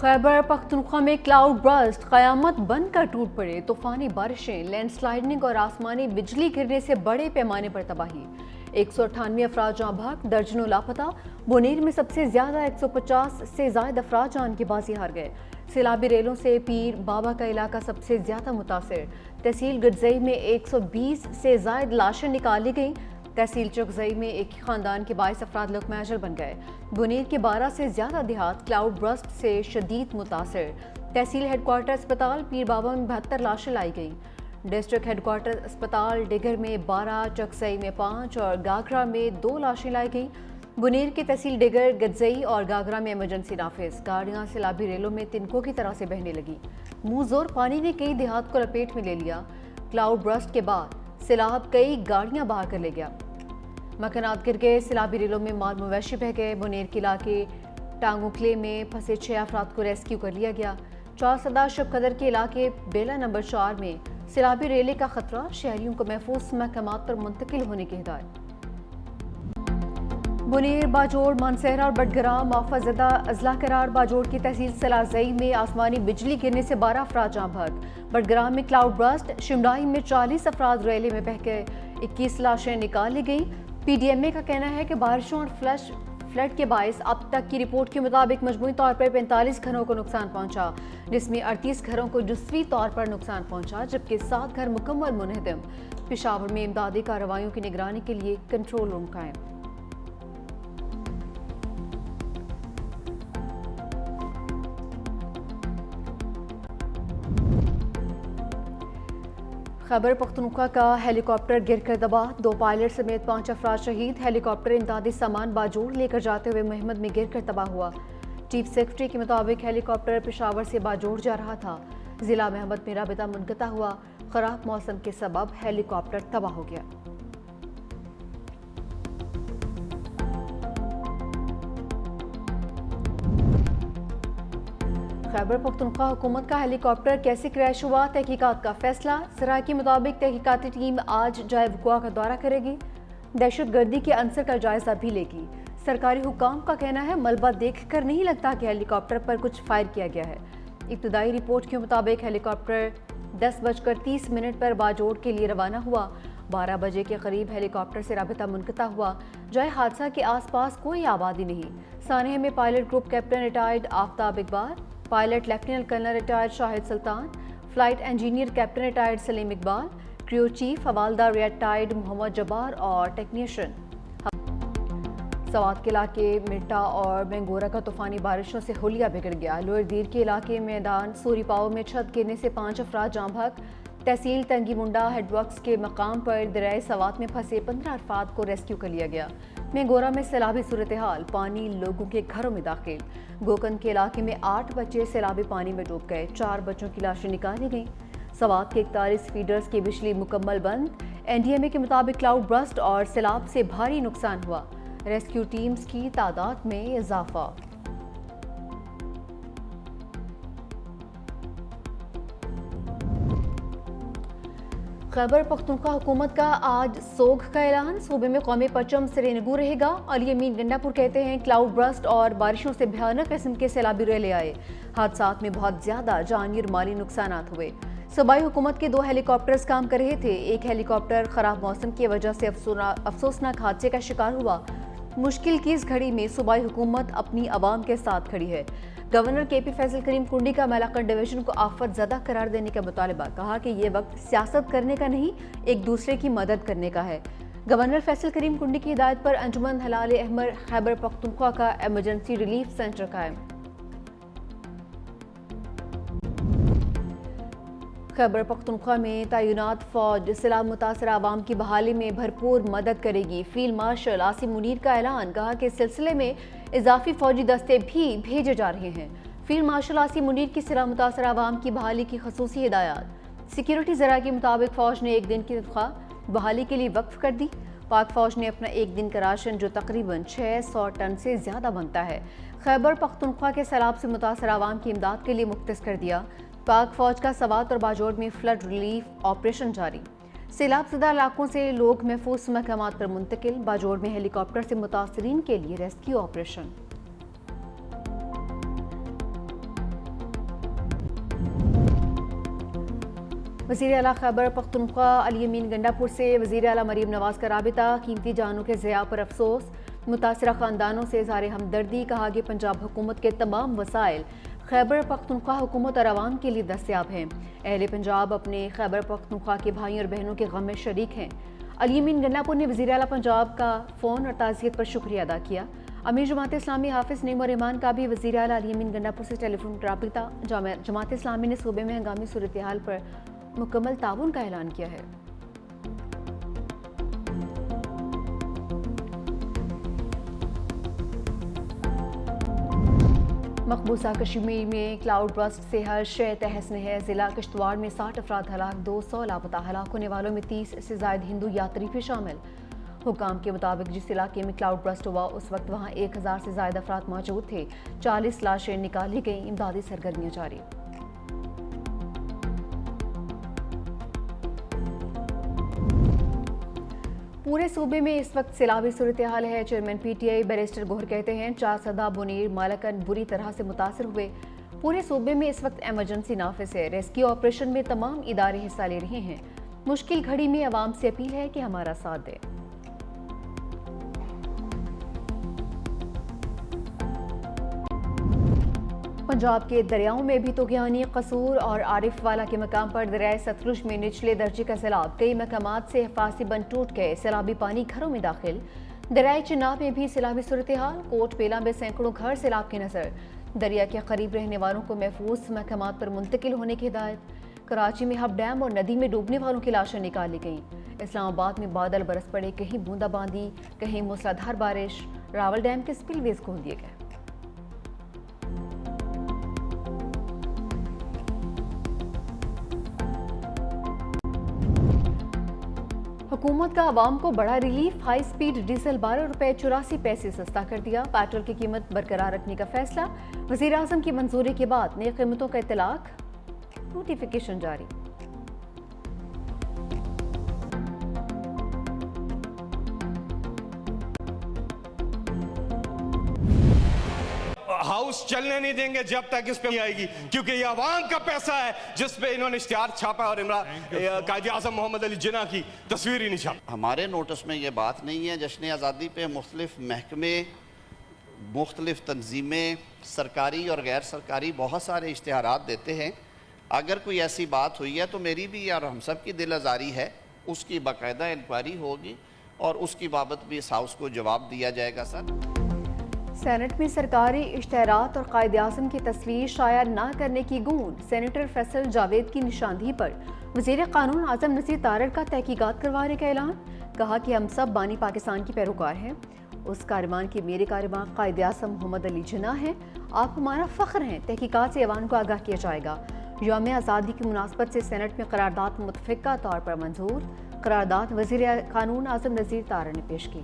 خیبر پختونخوا میں cloud burst, قیامت بن کر ٹوٹ پڑے، طوفانی بارشیں، لینڈ سلائڈنگ اور آسمانی بجلی گرنے سے بڑے پیمانے پر تباہی، 198 افراد جاں بحق، درجنوں لاپتہ۔ بونیر میں سب سے زیادہ 150 سے زائد افراد جان کی بازی ہار گئے۔ سیلابی ریلوں سے پیر بابا کا علاقہ سب سے زیادہ متاثر، تحصیل گڈزئی میں 120 سے زائد لاشیں نکالی گئیں۔ تحصیل چغزئی میں ایک ہی خاندان کے 22 افراد لقمہ اجل بن گئے۔ بونیر کے 12 سے زیادہ دیہات کلاؤڈ برسٹ سے شدید متاثر۔ تحصیل ہیڈ کوارٹر اسپتال پیر بابا میں 72 لاشیں لائی گئیں۔ ڈسٹرکٹ ہیڈ کوارٹر اسپتال ڈگر میں 12، چغزئی میں 5 اور گاگرا میں 2 لاشیں لائی گئیں۔ بونیر کی تحصیل ڈگر، گڈزئی اور گاگرا میں ایمرجنسی نافذ۔ گاڑیاں سیلابی ریلوں میں تنکوں کی طرح سے بہنے لگیں۔ منہ زور پانی نے کئی دیہات کو لپیٹ میں لے لیا۔ کلاؤڈ برسٹ کے بعد سیلاب کئی گاڑیاں باہر کر لے گیا۔ مکانات گر گئے، سیلابی ریلوں میں مال مویشی بہہ گئے۔ بونیر کے علاقے ٹانگوکلے میں پھنسے 6 افراد کو ریسکیو کر لیا گیا۔ چارسدہ شب قدر کے علاقے بیلا نمبر 4 میں سیلابی ریلے کا خطرہ، شہریوں کو محفوظ مقامات پر منتقل ہونے کی ہدایت۔ بونیر، باجوڑ، مانسہرہ اور بٹگرام مآخذ زدہ اضلاع قرار۔ باجوڑ کی تحصیل سلازئی میں آسمانی بجلی گرنے سے 12 افراد جاں بحق۔ بٹگرام میں کلاؤڈ برسٹ، شمڈائی میں 40 افراد ریلے میں بہہ گئے، 21 لاشیں نکالی گئیں۔ پی ڈی ایم اے کا کہنا ہے کہ بارشوں اور فلڈ کے باعث اب تک کی رپورٹ کے مطابق مجموعی طور پر 45 گھروں کو نقصان پہنچا، جس میں 38 گھروں کو جزوی طور پر نقصان پہنچا، جبکہ 7 گھر مکمل منہدم۔ پشاور میں امدادی کارروائیوں کی نگرانی کے لیے کنٹرول روم قائم۔ خیبر پختونخوا کا ہیلی کاپٹر گر کر تباہ، 2 پائلٹ سمیت 5 افراد شہید۔ ہیلی کاپٹر امدادی سامان باجوڑ لے کر جاتے ہوئے مہمد میں گر کر تباہ ہوا۔ چیف سیکرٹری کے مطابق ہیلی کاپٹر پشاور سے باجوڑ جا رہا تھا۔ ضلع مہمد میں رابطہ منقطع ہوا۔ خراب موسم کے سبب ہیلی کاپٹر تباہ ہو گیا۔ خیبر پختونخوا حکومت کا ہیلی کاپٹر کیسے کریش ہوا، تحقیقات کا فیصلہ۔ ذرائع کے مطابق تحقیقاتی ٹیم آج جائے وقوع کا دورہ کرے گی، دہشت گردی کے عنصر کا جائزہ بھی لے گی۔ سرکاری حکام کا کہنا ہے ملبہ دیکھ کر نہیں لگتا کہ ہیلی کاپٹر پر کچھ فائر کیا گیا ہے۔ ابتدائی رپورٹ کے مطابق ہیلی کاپٹر 10:30 پر باجوڑ کے لیے روانہ ہوا۔ 12 بجے کے قریب ہیلی کاپٹر سے رابطہ منقطع ہوا۔ جائے حادثہ کے آس پاس کوئی آبادی نہیں۔ سانحہ میں pilot group captain retired Aftab Iqbal, pilot lieutenant colonel retired Shahid Sultan, flight engineer captain retired Salim Iqbal, crew chief حوالدار ریٹائرڈ محمد جبار اور ٹیکنیشین۔ سوات کے علاقے مرٹا اور مینگورہ کا طوفانی بارشوں سے حلیہ بگڑ گیا۔ لوئر دیر کے علاقے میدان سوری پاؤ میں چھت گرنے سے 5 افراد جاں بحق۔ تحصیل تنگی منڈا ہیڈ ورکس کے مقام پر دریائے سوات میں پھنسے 15 افراد کو ریسکیو کر لیا گیا۔ مینگورہ میں سیلابی صورتحال، پانی لوگوں کے گھروں میں داخل۔ گوکند کے علاقے میں 8 بچے سیلابی پانی میں ڈوب گئے، 4 بچوں کی لاشیں نکالی گئیں۔ سوات کے 41 فیڈرز کی بجلی مکمل بند۔ این ڈی ایم اے کے مطابق کلاؤڈ برسٹ اور سیلاب سے بھاری نقصان ہوا، ریسکیو ٹیمز کی تعداد میں اضافہ۔ خیبر پختونخوا حکومت کا آج سوگ کا اعلان، صوبے میں قومی پرچم سرے نگو رہے گا۔ علی امین گنڈا پور کہتے ہیں کلاؤڈ برسٹ اور بارشوں سے بھیانک قسم کے سیلابی ریلے آئے، حادثات میں بہت زیادہ جانی اور مالی نقصانات ہوئے۔ صوبائی حکومت کے 2 ہیلی کاپٹرز کام کر رہے تھے، ایک ہیلی کاپٹر خراب موسم کی وجہ سے افسوسناک حادثے کا شکار ہوا۔ مشکل کی اس گھڑی میں صوبائی حکومت اپنی عوام کے ساتھ کھڑی ہے۔ گورنر کے پی فیصل کریم کنڈی کا میلاکنڈ ڈویژن کو آفت زدہ قرار دینے کا مطالبہ، کہا کہ یہ وقت سیاست کرنے کا نہیں، ایک دوسرے کی مدد کرنے کا ہے۔ گورنر فیصل کریم کنڈی کی ہدایت پر انجمن ہلال احمر خیبر پختونخوا کا ایمرجنسی ریلیف سینٹر قائم۔ خیبر پختونخوا میں تعینات فوج سیلاب متاثرہ عوام کی بحالی میں بھرپور مدد کرے گی۔ فیلڈ مارشل عاصم منیر کا اعلان، کہا کہ اس سلسلے میں اضافی فوجی دستے بھی بھیجے جا رہے ہیں۔ فیلڈ مارشل عاصم منیر کی سیلاب متاثرہ عوام کی بحالی کی خصوصی ہدایات۔ سیکیورٹی ذرائع کے مطابق فوج نے 1 دن کی تنخواہ بحالی کے لیے وقف کر دی۔ پاک فوج نے اپنا 1 دن کا راشن، جو تقریباً 600 ٹن سے زیادہ بنتا ہے، خیبر پختونخوا کے سیلاب سے متاثرہ عوام کی امداد کے لیے مختص کر دیا۔ پاک فوج کا سوات اور باجوڑ میں فلڈ ریلیف آپریشن جاری۔ سیلاب زدہ علاقوں سے لوگ محفوظ مقامات پر منتقل۔ باجوڑ میں ہیلی کاپٹر سے متاثرین کے لیے ریسکیو آپریشن۔ وزیر اعلیٰ خیبر پختونخوا علی امین گنڈا پور سے وزیر اعلیٰ مریم نواز کا رابطہ، قیمتی جانوں کے ضیاع پر افسوس، متاثرہ خاندانوں سے اظہار ہمدردی، کہا کہ پنجاب حکومت کے تمام وسائل خیبر پختونخوا حکومت اور عوام کے لیے دستیاب ہیں، اہل پنجاب اپنے خیبر پختونخوا کے بھائیوں اور بہنوں کے غم میں شریک ہیں۔ علی امین گنڈا پور نے وزیر اعلیٰ پنجاب کا فون اور تعزیت پر شکریہ ادا کیا۔ امیر جماعت اسلامی حافظ نعیم الرحمان کا بھی وزیر اعلیٰ علی امین گنڈا پور سے ٹیلی فون رابطہ، جماعت اسلامی نے صوبے میں ہنگامی صورتحال پر مکمل تعاون کا اعلان کیا ہے۔ مقبوضہ کشمیر میں کلاؤڈ برسٹ سے ہر شے تہس نہس، ضلع کشتواڑ میں 60 افراد ہلاک، 200 لاپتہ، ہلاک ہونے والوں میں 30 سے زائد ہندو یاتری بھی شامل۔ حکام کے مطابق جس علاقے میں کلاؤڈ برسٹ ہوا اس وقت وہاں 1000 سے زائد افراد موجود تھے، 40 لاشیں نکالی گئیں، امدادی سرگرمیاں جاری۔ پورے صوبے میں اس وقت سیلابی صورتحال ہے، chairman P T I barrister Gohar کہتے ہیں چارسدہ، بنیر، مالکن بری طرح سے متاثر ہوئے۔ پورے صوبے میں اس وقت ایمرجنسی نافذ ہے، ریسکیو آپریشن میں تمام ادارے حصہ لے رہے ہیں۔ مشکل گھڑی میں عوام سے اپیل ہے کہ ہمارا ساتھ دیں۔ پنجاب کے دریاؤں میں بھی طغیانی قصور اور عارف والا کے مقام پر دریائے ستلج میں نچلے درجے کا سیلاب، کئی مقامات سے حفاظتی بند ٹوٹ گئے، سیلابی پانی گھروں میں داخل۔ دریائے چناب میں بھی سیلابی صورتحال، کوٹ بیلا میں سینکڑوں گھر سیلاب کی نظر، دریا کے قریب رہنے والوں کو محفوظ مقامات پر منتقل ہونے کی ہدایت۔ کراچی میں ہب ڈیم اور ندی میں ڈوبنے والوں کی لاشیں نکالی گئیں۔ اسلام آباد میں بادل برس پڑے، کہیں بوندا باندی، کہیں موسلادھار بارش، راول ڈیم کے سپل ویز کھول دیے گئے۔ حکومت کا عوام کو بڑا ریلیف، ہائی سپیڈ ڈیزل 12 روپے 84 پیسے سستا کر دیا، پیٹرول کی قیمت برقرار رکھنے کا فیصلہ، وزیر اعظم کی منظوری کے بعد نئی قیمتوں کا اطلاق، نوٹیفیکیشن جاری۔ ہاؤس چلنے نہیں دیں گے جب تک اس پہ نہیں آئے گی، کیونکہ یہ عوام کا پیسہ ہے جس پہ انہوں نے اشتہار چھاپا اور قائد اعظم محمد علی جناح کی تصویر ہی نہیں چھاپا۔ ہمارے نوٹس میں یہ بات نہیں ہے، جشن آزادی پہ مختلف محکمے، مختلف تنظیمیں، سرکاری اور غیر سرکاری بہت سارے اشتہارات دیتے ہیں۔ اگر کوئی ایسی بات ہوئی ہے تو میری بھی اور ہم سب کی دل آزاری ہے، اس کی باقاعدہ انکوائری ہوگی اور اس کی بابت بھی اس ہاؤس کو جواب دیا جائے گا۔ سر سینٹ میں سرکاری اشتہارات اور قائد اعظم کی تصویر شائع نہ کرنے کی گونج، سینیٹر فیصل جاوید کی نشاندہی پر وزیر قانون اعظم نذیر تارڑ کا تحقیقات کروانے کا اعلان، کہا کہ ہم سب بانی پاکستان کی پیروکار ہیں، اس کاروان کے میرے کاروان قائد اعظم محمد علی جناح ہیں، آپ ہمارا فخر ہیں، تحقیقات سے عوام کو آگاہ کیا جائے گا۔ یوم آزادی کی مناسبت سے سینٹ میں قرارداد متفقہ طور پر منظور، قرارداد وزیر قانون اعظم نذیر تارڑ نے پیش کی۔